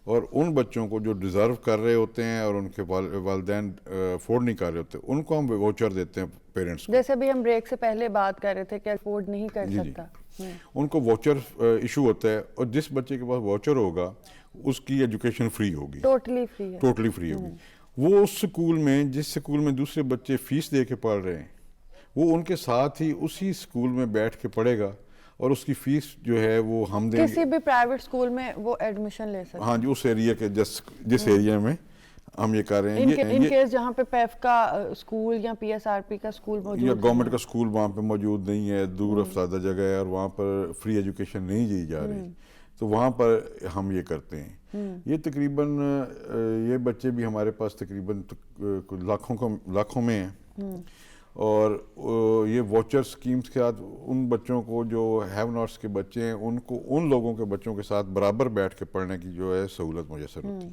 اور ان بچوں کو جو ڈیزرو کر رہے ہوتے ہیں اور ان کے والدین افورڈ نہیں کر رہے ہوتے ان کو ہم ووچر دیتے ہیں پیرنٹس کو. جیسے بھی ہم بریک سے پہلے بات کر رہے تھے کہ افورڈ نہیں کر سکتا، ان کو ووچر ایشو ہوتا ہے، اور جس بچے کے پاس ووچر ہوگا اس کی ایجوکیشن فری ہوگی، ٹوٹلی فری ہوگی. وہ اس سکول میں، جس سکول میں دوسرے بچے فیس دے کے پڑھ رہے ہیں، وہ ان کے ساتھ ہی اسی سکول میں بیٹھ کے پڑھے گا، اور اس کی فیس جو ہے وہ ہم دیں گے. کسی بھی پرائیویٹ سکول میں وہ ایڈمیشن لے سکتے ہیں. ہاں جی، اس ایریا کے جس ایریا میں ہم یہ کر رہے ہیں، ان کیس جہاں پہ پیف کا اسکول یا PSRP کا اسکول موجود یا گورنمنٹ کا اسکول وہاں پہ موجود نہیں ہے، دور افزادہ جگہ ہے اور وہاں پر فری ایجوکیشن نہیں دی جا رہی، تو وہاں پر ہم یہ کرتے ہیں. یہ تقریباً یہ بچے بھی ہمارے پاس تقریباً لاکھوں میں ہیں, اور یہ واچر سکیمز کے ساتھ ان بچوں کو جو ہیو ناٹس کے بچے ہیں ان کو ان لوگوں کے بچوں کے ساتھ برابر بیٹھ کے پڑھنے کی جو ہے سہولت میسر ہوتی ہے.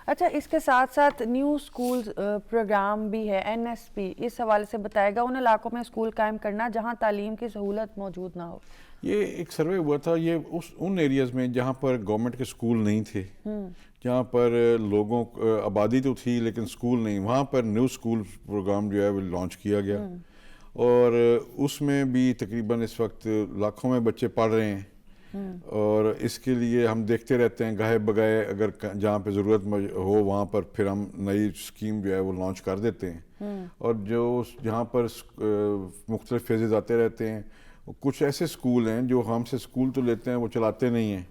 اچھا, اس کے ساتھ ساتھ نیو اسکولز پروگرام بھی ہے, NSP, اس حوالے سے بتائے گا ان علاقوں میں اسکول قائم کرنا جہاں تعلیم کی سہولت موجود نہ ہو. یہ ایک سروے ہوا تھا, یہ ان ایریاز میں جہاں پر گورنمنٹ کے اسکول نہیں تھے, جہاں پر لوگوں آبادی تو تھی لیکن اسکول نہیں, وہاں پر نیو اسکول پروگرام جو ہے وہ لانچ کیا گیا, اور اس میں بھی تقریباً اس وقت لاکھوں میں بچے پڑھ رہے ہیں. اور اس کے لیے ہم دیکھتے رہتے ہیں گاہے بگائے, اگر جہاں پہ ضرورت ہو وہاں پر پھر ہم نئی اسکیم جو ہے وہ لانچ کر دیتے ہیں. اور جو جہاں پر مختلف فیزز آتے رہتے ہیں, کچھ ایسے اسکول ہیں جو ہم سے اسکول تو لیتے ہیں وہ چلاتے نہیں ہیں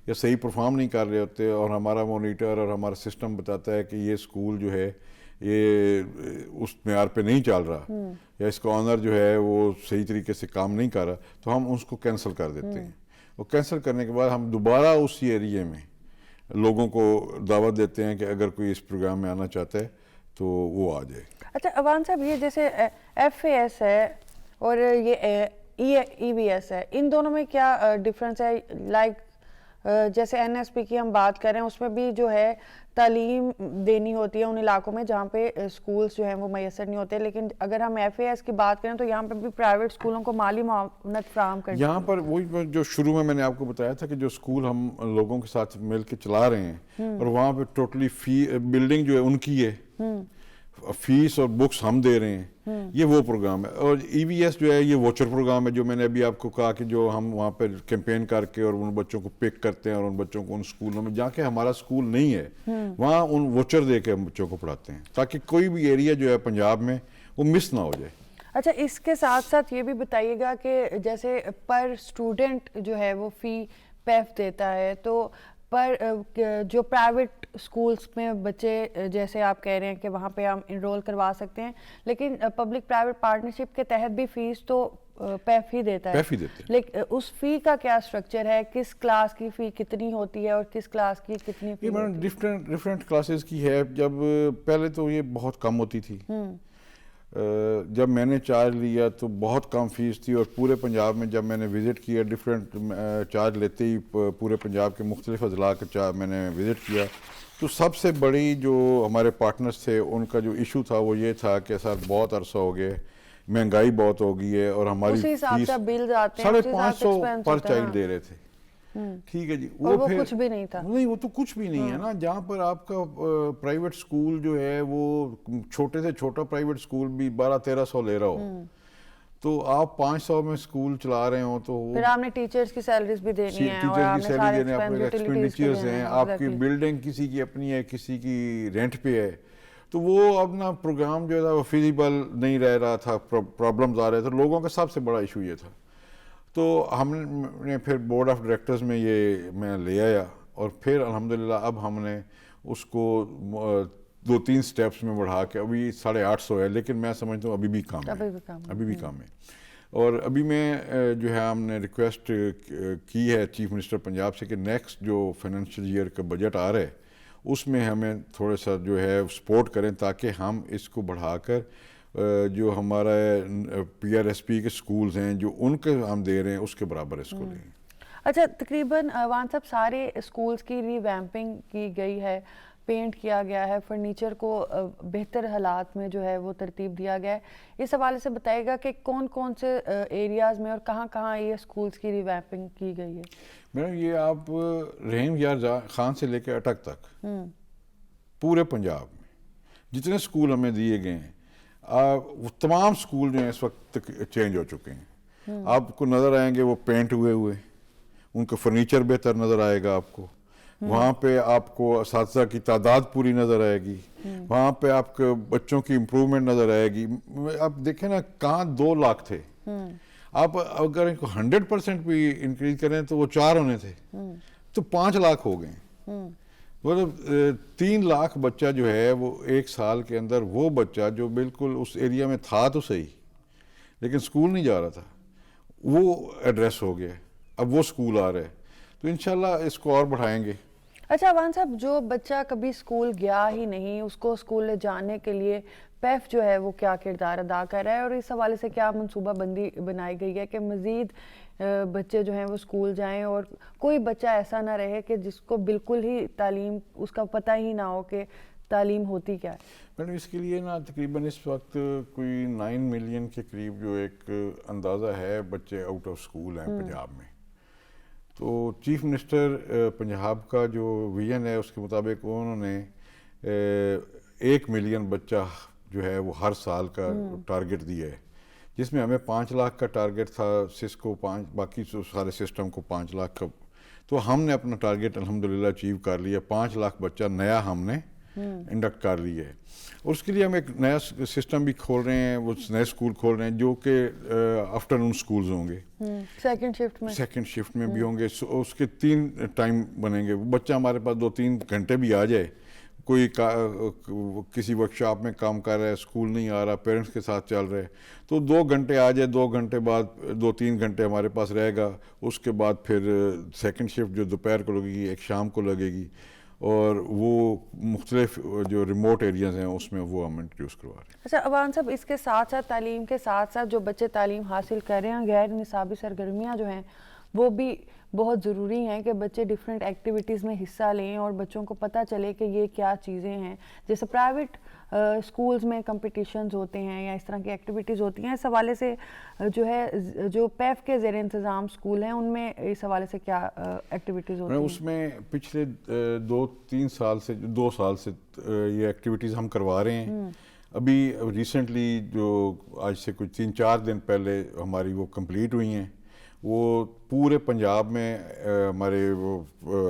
یا صحیح پرفارم نہیں کر رہے ہوتے, اور ہمارا مانیٹر اور ہمارا سسٹم بتاتا ہے کہ یہ اسکول جو ہے یہ اس معیار پہ نہیں چل رہا, یا اس کا آنر جو ہے وہ صحیح طریقے سے کام نہیں کر رہا, تو ہم اس کو کینسل کر دیتے ہیں. اور کینسل کرنے کے بعد ہم دوبارہ اسی ایریے میں لوگوں کو دعوت دیتے ہیں کہ اگر کوئی اس پروگرام میں آنا چاہتا ہے تو وہ آ جائے. اچھا عوان صاحب, یہ جیسے FAS ہے اور یہ EVS ہے, ان دونوں میں کیا ڈفرینس ہے؟ لائک جیسے NSP کی ہم بات کریں, اس میں بھی جو ہے تعلیم دینی ہوتی ہے ان علاقوں میں جہاں پہ اسکولز جو ہیں وہ میسر نہیں ہوتے, لیکن اگر ہم FAS کی بات کریں تو یہاں پہ بھی پرائیویٹ اسکولوں کو مالی معاونت فراہم کرتی ہے. یہاں پر وہی جو شروع میں نے آپ کو بتایا تھا کہ جو اسکول ہم لوگوں کے ساتھ مل کے چلا رہے ہیں, اور وہاں پہ ٹوٹلی بلڈنگ جو ہے ان کی ہے, فیس اور بکس ہم دے رہے ہیں, یہ وہ پروگرام ہے. اور EVS جو ہے یہ واچر پروگرام ہے, جو میں نے ابھی آپ کو کہا کہ جو ہم وہاں پہ کیمپین کر کے اور ان بچوں کو پک کرتے ہیں اور ان بچوں کو ان اسکولوں میں جہاں کہ ہمارا اسکول نہیں ہے وہاں ان واچر دے کے ہم بچوں کو پڑھاتے ہیں, تاکہ کوئی بھی ایریا جو ہے پنجاب میں وہ مس نہ ہو جائے. اچھا, اس کے ساتھ ساتھ یہ بھی بتائیے گا کہ جیسے پر اسٹوڈنٹ جو ہے وہ فی پیف دیتا ہے, تو پر جو پرائیویٹ اسکولس میں بچے جیسے آپ کہہ رہے ہیں کہ وہاں پہ ہم انرول کروا سکتے ہیں, لیکن پبلک پرائیویٹ پارٹنرشپ کے تحت بھی فیس تو پیف ہی دیتا ہے, لیکن اس فی کا کیا اسٹرکچر ہے, کس کلاس کی فی کتنی ہوتی ہے اور کس کلاس کی کتنی فی؟ ڈفرینٹ کلاسز کی ہے. جب پہلے تو یہ بہت کم ہوتی تھی, جب میں نے چارج لیا تو بہت کم فیس تھی, اور پورے پنجاب میں جب میں نے وزٹ کیا ڈفرینٹ چارج لیتے ہی پورے پنجاب کے مختلف اضلاع کا میں نے وزٹ کیا, تو سب سے بڑی جو ہمارے پارٹنرز تھے ان کا جو ایشو تھا وہ یہ تھا کہ سر بہت عرصہ ہو گئے, مہنگائی بہت ہو گئی ہے, اور ہماری فیس 550 پر چائلڈ دے رہے تھے. ٹھیک ہے جی, وہ کچھ بھی نہیں تھا. نہیں, وہ تو کچھ بھی نہیں ہے نا. جہاں پر آپ کا پرائیویٹ اسکول جو ہے وہ چھوٹے سے چھوٹا پرائیویٹ اسکول بھی 1200-1300 لے رہا ہو, تو آپ 500 میں اسکول چلا رہے ہوں, تو پھر آپ نے ٹیچرز کی سیلریز بھی دینی ہے, اور آپ نے سارے ایکسپینڈیچرز ہیں, آپ کی بلڈنگ کسی کی اپنی ہے, کسی کی رینٹ پہ ہے, تو وہ اپنا پروگرام جو ہے وہ فیزیبل نہیں رہ رہا تھا, پرابلمز آ رہے تھے. لوگوں کا سب سے بڑا ایشو یہ تھا. تو ہم نے پھر بورڈ آف ڈائریکٹرز میں یہ میں لے آیا, اور پھر الحمدللہ اب ہم نے اس کو 2-3 سٹیپس میں بڑھا کے ابھی 850 ہے, لیکن میں سمجھتا ہوں ابھی بھی کام ہے. اور ابھی میں جو ہے ہم نے ریکویسٹ کی ہے چیف منسٹر پنجاب سے کہ نیکسٹ جو فائنینشیل ایئر کا بجٹ آ رہا ہے اس میں ہمیں تھوڑا سا جو ہے سپورٹ کریں, تاکہ ہم اس کو بڑھا کر جو ہمارا PRSP کے سکولز ہیں جو ان کے ہم دے رہے ہیں اس کے برابر اس کو لیں. اچھا, تقریباً عوان صاحب سارے اسکولز کی ری ویمپنگ کی گئی ہے, پینٹ کیا گیا ہے, فرنیچر کو بہتر حالات میں جو ہے وہ ترتیب دیا گیا ہے. اس حوالے سے بتائیے گا کہ کون کون سے ایریاز میں اور کہاں کہاں یہ اسکولز کی ری ویمپنگ کی گئی ہے؟ میڈم یہ آپ رحیم یار خان سے لے کے اٹک تک پورے پنجاب میں جتنے اسکول ہمیں دیے گئے ہیں, تمام اسکول جو ہیں اس وقت چینج ہو چکے ہیں. آپ کو نظر آئیں گے وہ پینٹ ہوئے, ان کا فرنیچر بہتر نظر آئے گا آپ کو, وہاں پہ آپ کو اساتذہ کی تعداد پوری نظر آئے گی, وہاں پہ آپ کے بچوں کی امپروومنٹ نظر آئے گی. آپ دیکھیں نا, کہاں 2 لاکھ تھے, آپ اگر ان کو 100% بھی انکریز کریں تو وہ 4 ہونے تھے, تو 5 لاکھ ہو گئے. مطلب 3 لاکھ بچہ جو ہے وہ 1 سال کے اندر, وہ بچہ جو بالکل اس ایریا میں تھا تو صحیح لیکن اسکول نہیں جا رہا تھا, وہ ایڈریس ہو گیا, اب وہ اسکول آ رہا ہے. تو انشاءاللہ اس کو اور بڑھائیں گے. اچھا عوان صاحب, جو بچہ کبھی اسکول گیا ہی نہیں, اس کو اسکول لے جانے کے لیے پیف جو ہے وہ کیا کردار ادا کر رہا ہے, اور اس حوالے سے کیا منصوبہ بندی بنائی گئی ہے کہ مزید بچے جو ہیں وہ اسکول جائیں, اور کوئی بچہ ایسا نہ رہے کہ جس کو بالکل ہی تعلیم اس کا پتہ ہی نہ ہو کہ تعلیم ہوتی کیا ہے؟ میڈم اس کے لیے نا تقریباً اس وقت کوئی 9 ملین کے قریب جو ایک اندازہ ہے بچے آؤٹ آف اسکول ہیں پنجاب میں. تو چیف منسٹر پنجاب کا جو ویژن ہے اس کے مطابق انہوں نے 1 ملین بچہ جو ہے وہ ہر سال کا ٹارگٹ دیا ہے, جس میں ہمیں 5 لاکھ کا ٹارگٹ تھا سس کو, باقی سارے سسٹم کو 5 لاکھ کا. تو ہم نے اپنا ٹارگٹ الحمدللہ اچیو کر لیا, 5 لاکھ بچہ نیا ہم نے انڈکٹ کر لیا ہے. اور اس کے لیے ہم ایک نیا سسٹم بھی کھول رہے ہیں, وہ نئے اسکول کھول رہے ہیں جو کہ آفٹر نون اسکولز ہوں گے, سیکنڈ شفٹ میں بھی ہوں گے. اس کے 3 ٹائم بنیں گے. بچہ ہمارے پاس 2-3 گھنٹے بھی آ جائے, کوئی کسی ورکشاپ میں کام کر رہا ہے, اسکول نہیں آ رہا, پیرنٹس کے ساتھ چل رہے, تو 2 گھنٹے آ جائے, 2 گھنٹے بعد 2-3 گھنٹے ہمارے پاس رہے گا. اس کے بعد پھر سیکنڈ شفٹ جو دوپہر کو لگے گی, ایک شام کو لگے گی, اور وہ مختلف جو ریموٹ ایریاز ہیں اس میں وہ ہم انٹروڈیوس کروا رہے ہیں. اچھا عوان صاحب, اس کے ساتھ ساتھ تعلیم کے ساتھ ساتھ جو بچے تعلیم حاصل کر رہے ہیں, غیر نصابی سرگرمیاں جو ہیں وہ بھی بہت ضروری ہیں کہ بچے ڈیفرنٹ ایکٹیویٹیز میں حصہ لیں اور بچوں کو پتہ چلے کہ یہ کیا چیزیں ہیں. جیسے پرائیویٹ اسکولز میں کمپٹیشنز ہوتے ہیں یا اس طرح کی ایکٹیویٹیز ہوتی ہیں, اس حوالے سے جو ہے جو پیف کے زیر انتظام اسکول ہیں ان میں اس حوالے سے کیا ایکٹیویٹیز ہوتی ہیں؟ اس میں پچھلے 2 سال سے یہ ایکٹیویٹیز ہم کروا رہے ہیں. ابھی ریسنٹلی جو آج سے کچھ 3-4 دن پہلے ہماری وہ کمپلیٹ ہوئی ہیں. وہ پورے پنجاب میں ہمارے وہ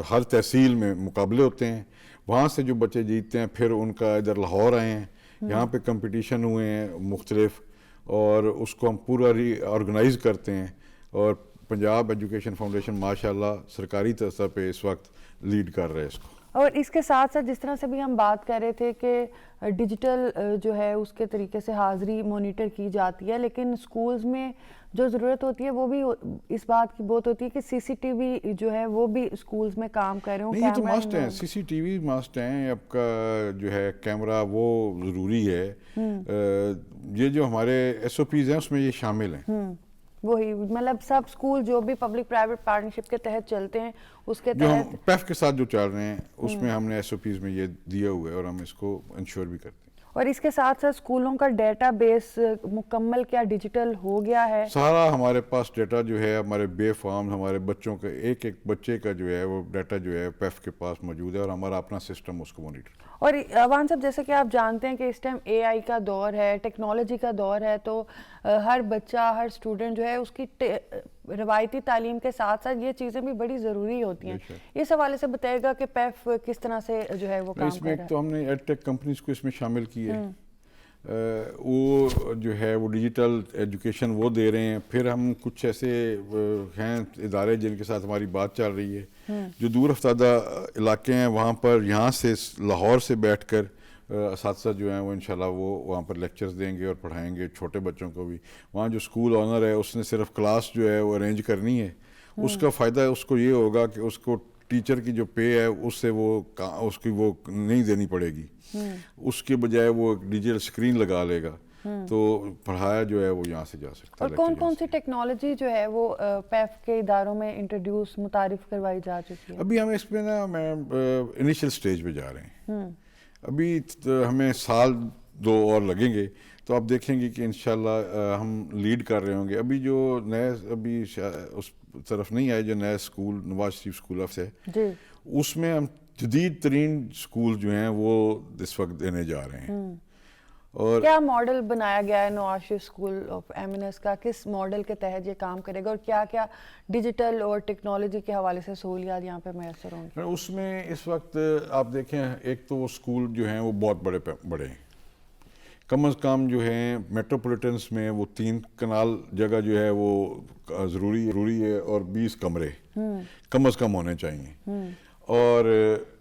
ہر تحصیل میں مقابلے ہوتے ہیں, وہاں سے جو بچے جیتتے ہیں پھر ان کا ادھر لاہور آئے ہیں, یہاں پہ کمپٹیشن ہوئے ہیں مختلف, اور اس کو ہم پورا آرگنائز کرتے ہیں. اور پنجاب ایجوکیشن فاؤنڈیشن ماشاءاللہ سرکاری سطح پہ اس وقت لیڈ کر رہے ہیں اس کو. اور اس کے ساتھ ساتھ جس طرح سے بھی ہم بات کر رہے تھے کہ ڈیجیٹل جو ہے اس کے طریقے سے حاضری مانیٹر کی جاتی ہے, لیکن اسکولز میں جو ضرورت ہوتی ہے وہ بھی اس بات کی بہت ہوتی ہے کہ سی سی ٹی وی جو ہے وہ بھی اسکولز میں کام کر رہے ہوں. نہیں, یہ تو ماسٹ ہیں, سی سی ٹی وی ماسٹ ہیں, آپ کا جو ہے کیمرہ وہ ضروری ہے. یہ جو ہمارے ایس او پیز ہیں اس میں یہ شامل ہیں. وہی مطلب سب اسکول جو بھی پبلک پرائیویٹ پارٹنرشپ کے تحت چلتے ہیں اس کے جو تحت ہم پیف کے ساتھ جو چل رہے ہیں اس میں ہم نے ایس او پیز میں یہ دیا ہوا ہے, اور ہم اس کو انشور بھی کرتے ہیں. اور اس کے ساتھ ساتھ اسکولوں کا ڈیٹا بیس مکمل کیا ڈیجیٹل ہو گیا ہے؟ سارا ہمارے پاس ڈیٹا جو ہے ہمارے بے فارم ہمارے بچوں کا ایک بچے کا جو ہے وہ ڈیٹا جو ہے پیف کے پاس موجود ہے, اور ہمارا اپنا سسٹم اس کو مانیٹر. اور عوان صاحب جیسے کہ آپ جانتے ہیں کہ اس ٹائم اے آئی کا دور ہے, ٹیکنالوجی کا دور ہے, تو ہر بچہ ہر اسٹوڈنٹ جو ہے اس کی روایتی تعلیم کے ساتھ ساتھ یہ چیزیں بھی بڑی ضروری ہوتی ہیں. اس حوالے سے بتائے گا کہ پیف کس طرح سے جو ہے وہ کام کر رہا ہے؟ اس میں تو ہم نے ایڈ ٹیک کمپنیز کو اس میں شامل کی ہے. وہ جو ہے وہ ڈیجیٹل ایجوکیشن وہ دے رہے ہیں. پھر ہم کچھ ایسے ہیں ادارے جن کے ساتھ ہماری بات چل رہی ہے جو دور افتادہ علاقے ہیں, وہاں پر یہاں سے لاہور سے بیٹھ کر اساتذہ جو ہیں وہ انشاءاللہ وہ وہاں پر لیکچرز دیں گے اور پڑھائیں گے چھوٹے بچوں کو بھی. وہاں جو اسکول آنر ہے اس نے صرف کلاس جو ہے وہ ارینج کرنی ہے, اس کا فائدہ اس کو یہ ہوگا کہ اس کو ٹیچر کی جو پے ہے اس سے وہ اس کی وہ نہیں دینی پڑے گی, اس کے بجائے وہ ڈیجیٹل اسکرین لگا لے گا, تو پڑھایا جو ہے وہ یہاں سے جا سکتا ہے. اور کون کون سی ٹیکنالوجی جو ہے وہ پیف کے اداروں میں انٹروڈیوس متعارف کروائی جا چکی ہے؟ ابھی ہم اس پہ نا انیشل سٹیج پہ جا رہے ہیں. ابھی ہمیں 1-2 اور لگیں گے, تو آپ دیکھیں گے کہ انشاءاللہ ہم لیڈ کر رہے ہوں گے. ابھی جو نئے ابھی اس طرف نہیں آئے جو نئے school Nawaz Sharif school of ہے, اس میں ہم جدید ترین اسکول جو ہیں وہ اس وقت دینے جا رہے ہیں. اور کیا ماڈل بنایا گیا ہے Nawaz Sharif school of Emmons کا, کس ماڈل کے تحت یہ کام کرے گا, اور کیا کیا ڈیجیٹل اور ٹیکنالوجی کے حوالے سے سہولیات یہاں پہ میسر ہوں گی؟ اس میں اس وقت آپ دیکھیں, ایک تو وہ اسکول جو ہیں وہ بہت بڑے ہیں, کم از کم جو ہیں میٹروپولیٹنس میں وہ 3 کنال جگہ جو ہے وہ ضروری ہے, اور 20 کمرے کم از کم ہونے چاہیے. اور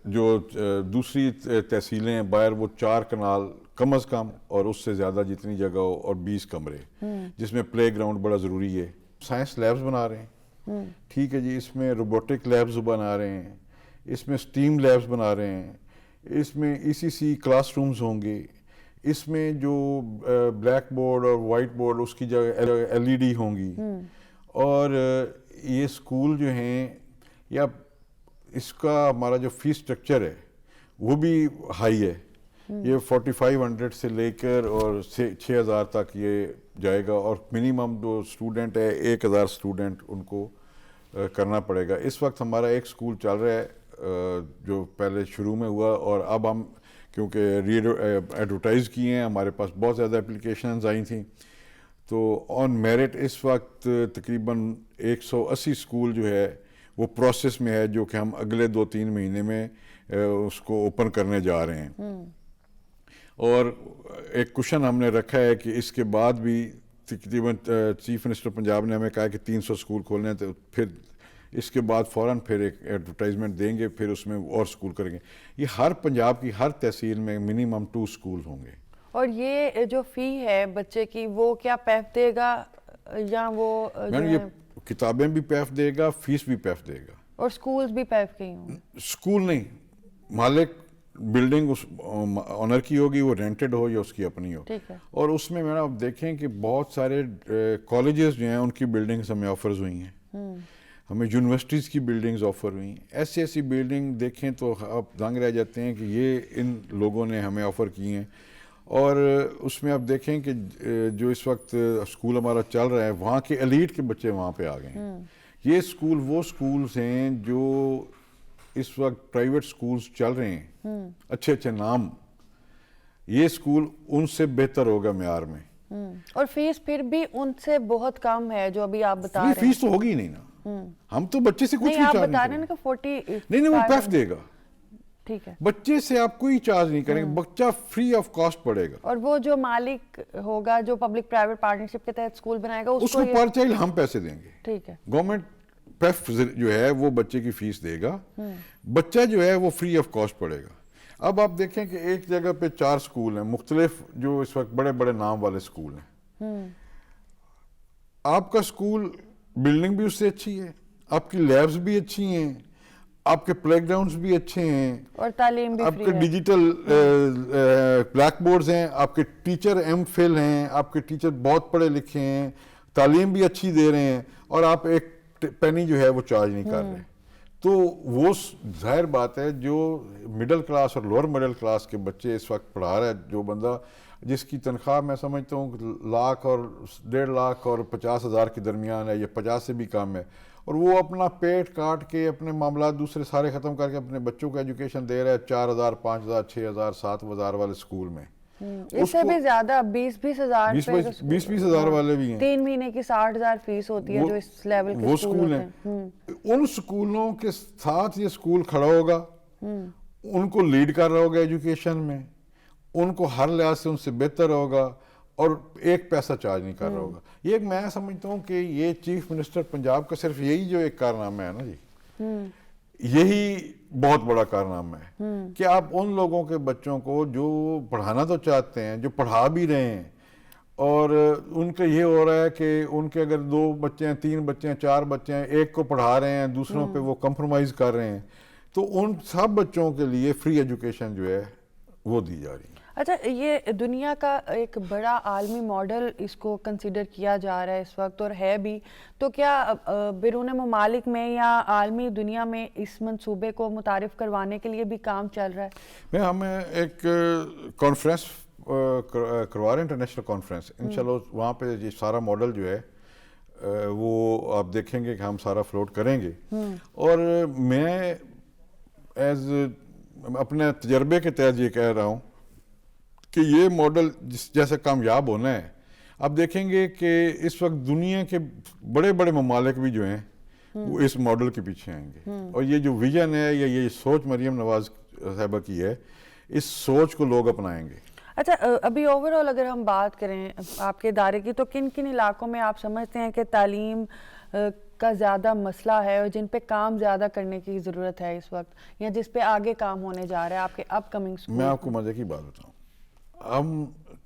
جو دوسری تحصیلیں ہیں باہر وہ 4 کنال کم از کم, اور اس سے زیادہ جتنی جگہ ہو, اور 20 کمرے جس میں پلے گراؤنڈ بڑا ضروری ہے. سائنس لیبز بنا رہے ہیں, ٹھیک ہے جی. اس میں روبوٹک لیبز بنا رہے ہیں, اس میں اسٹیم لیبز بنا رہے ہیں, اس میں ECC کلاس رومز ہوں گے, اس میں جو بلیک بورڈ اور وائٹ بورڈ اس کی جگہ LED ہوں گی, اور یہ اسکول جو ہیں یا اس کا ہمارا جو فیس اسٹرکچر ہے وہ بھی ہائی ہے. یہ 4500 سے لے کر اور 6000 تک یہ جائے گا, اور منیمم جو اسٹوڈنٹ ہے 1000 اسٹوڈنٹ ان کو کرنا پڑے گا. اس وقت ہمارا ایک اسکول چل رہا ہے جو پہلے شروع میں ہوا, اور اب ہم کیونکہ ایڈورٹائز کیے ہیں, ہمارے پاس بہت زیادہ اپلیکیشنز آئی تھیں, تو آن میرٹ اس وقت تقریباً 180 اسکول جو ہے وہ پروسیس میں ہے, جو کہ ہم اگلے 2-3 مہینے میں اس کو اوپن کرنے جا رہے ہیں. اور ایک کوشن ہم نے رکھا ہے کہ اس کے بعد بھی تقریباً چیف منسٹر پنجاب نے ہمیں کہا کہ 300 اسکول کھولنے ہیں, تو پھر اس کے بعد فوراً پھر ایک ایڈورٹائزمنٹ دیں گے, پھر اس میں اور اسکول کریں گے. یہ ہر پنجاب کی ہر تحصیل میں منیمم 2 اسکول ہوں گے. اور یہ جو فی ہے بچے کی وہ کیا پیف دے گا یا وہ یہ کتابیں بھی پیف دے گا, فیس بھی پیف دے گا, اور اسکولز بھی پیف کے ہی ہوں گے؟ اسکول نہیں, مالک بلڈنگ اس آنر کی ہوگی, وہ رینٹڈ ہو یا اس کی اپنی ہو. اور اس میں میڈم آپ دیکھیں کہ بہت سارے کالجز جو ہیں ان کی بلڈنگز ہمیں آفرز ہوئی ہیں, ہمیں یونیورسٹیز کی بلڈنگز آفر ہوئی ہیں. ایسی بلڈنگ دیکھیں تو آپ دنگ رہ جاتے ہیں کہ یہ ان لوگوں نے ہمیں آفر کی ہیں. اور اس میں آپ دیکھیں کہ جو اس وقت اسکول ہمارا چل رہا ہے وہاں کے ایلیٹ کے بچے وہاں پہ آ گئے ہیں. یہ اسکول وہ اسکولز ہیں جو اس وقت پرائیویٹ اسکولز چل رہے ہیں, اچھے نام, یہ اسکول ان سے بہتر ہوگا معیار میں. اور فیس پھر بھی ان سے بہت کم ہے جو ابھی آپ بتا رہے ہیں. فیس تو ہوگی ہی نہیں نا, ہم تو بچے سے کچھ بھی چارج بتا رہے ہیں کہ 40 نہیں وہ پیف دے گا. ٹھیک ہے, بچے سے آپ کوئی چارج نہیں کریں گے, بچہ فری آف کاسٹ پڑے گا. اور وہ جو مالک ہوگا جو پبلک پرائیویٹ پارٹنرشپ کے تحت اسکول بنائے گا اس کو پر چائلڈ ہم پیسے دیں گے. ٹھیک ہے, گورنمنٹ پیف جو ہے وہ بچے کی فیس دے گا, بچہ جو ہے وہ فری آف کاسٹ پڑے گا. اب آپ دیکھیں کہ ایک جگہ پہ 4 اسکول ہیں مختلف جو اس وقت بڑے نام والے اسکول ہیں. آپ کا اسکول بلڈنگ بھی اس سے اچھی ہے, آپ کی لیبز بھی اچھی ہیں, آپ کے پلے گراؤنڈز بھی اچھے ہیں, اور تعلیم بھی آپ کے ڈیجیٹل بلیک بورڈز ہیں, آپ کے ٹیچر MPhil ہیں, آپ کے ٹیچر بہت پڑھے لکھے ہیں, تعلیم بھی اچھی دے رہے ہیں, اور آپ ایک پینی جو ہے وہ چارج نہیں کر رہے. تو وہ ظاہر بات ہے جو مڈل کلاس اور لوور مڈل کلاس کے بچے اس وقت پڑھا رہا ہے, جو بندہ جس کی تنخواہ میں سمجھتا ہوں لاکھ اور 1.5 لاکھ اور 50,000 کے درمیان ہے, یا 50 سے بھی کم ہے, اور وہ اپنا پیٹ کاٹ کے اپنے معاملات دوسرے سارے ختم کر کے اپنے بچوں کو ایجوکیشن دے رہا ہے 4,000 5,000 6,000 7,000 والے اسکول میں. اس سے بھی زیادہ 20,000 20,000 والے بھی ہیں. 3 مہینے کی 60,000 فیس ہوتی ہے جو اس لیول کے اسکول ہیں. ان اسکولوں کے ساتھ یہ اسکول کھڑا ہوگا, ان کو لیڈ کر رہا ہوگا ایجوکیشن میں, ان کو ہر لحاظ سے ان سے بہتر ہوگا, اور ایک پیسہ چارج نہیں کر رہا ہوگا. یہ میں سمجھتا ہوں کہ یہ چیف منسٹر پنجاب کا صرف یہی جو ایک کارنامہ ہے نا جی, یہی بہت بڑا کارنامہ ہے کہ آپ ان لوگوں کے بچوں کو جو پڑھانا تو چاہتے ہیں, جو پڑھا بھی رہے ہیں, اور ان کا یہ ہو رہا ہے کہ ان کے اگر 2 بچے ہیں 3 بچے ہیں 4 بچے ہیں, ایک کو پڑھا رہے ہیں, دوسروں پہ وہ کمپرومائز کر رہے ہیں, تو ان سب بچوں کے لیے فری ایجوکیشن جو ہے وہ دی جا رہی ہے. اچھا, یہ دنیا کا ایک بڑا عالمی ماڈل اس کو کنسیڈر کیا جا رہا ہے اس وقت, اور ہے بھی, تو کیا بیرون ممالک میں یا عالمی دنیا میں اس منصوبے کو متعارف کروانے کے لیے بھی کام چل رہا ہے؟ ہمیں ایک کانفرنس کروا رہے ہیں, انٹرنیشنل کانفرنس, انشاءاللہ وہاں پہ یہ سارا ماڈل جو ہے وہ آپ دیکھیں گے کہ ہم سارا فلوٹ کریں گے. اور میں ایز اپنے تجربے کے تحت یہ کہہ رہا ہوں کہ یہ ماڈل جیسے کامیاب ہونا ہے, آپ دیکھیں گے کہ اس وقت دنیا کے بڑے ممالک بھی جو ہیں وہ اس ماڈل کے پیچھے آئیں گے, اور یہ جو ویژن ہے یا یہ سوچ مریم نواز صاحبہ کی ہے, اس سوچ کو لوگ اپنائیں گے. اچھا, ابھی اوورآل اگر ہم بات کریں آپ کے ادارے کی, تو کن علاقوں میں آپ سمجھتے ہیں کہ تعلیم کا زیادہ مسئلہ ہے اور جن پہ کام زیادہ کرنے کی ضرورت ہے اس وقت, یا جس پہ آگے کام ہونے جا رہا ہے آپ کے اپ کمنگ اسکول؟ میں آپ کو مزے کی بات بتاؤں, ہم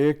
1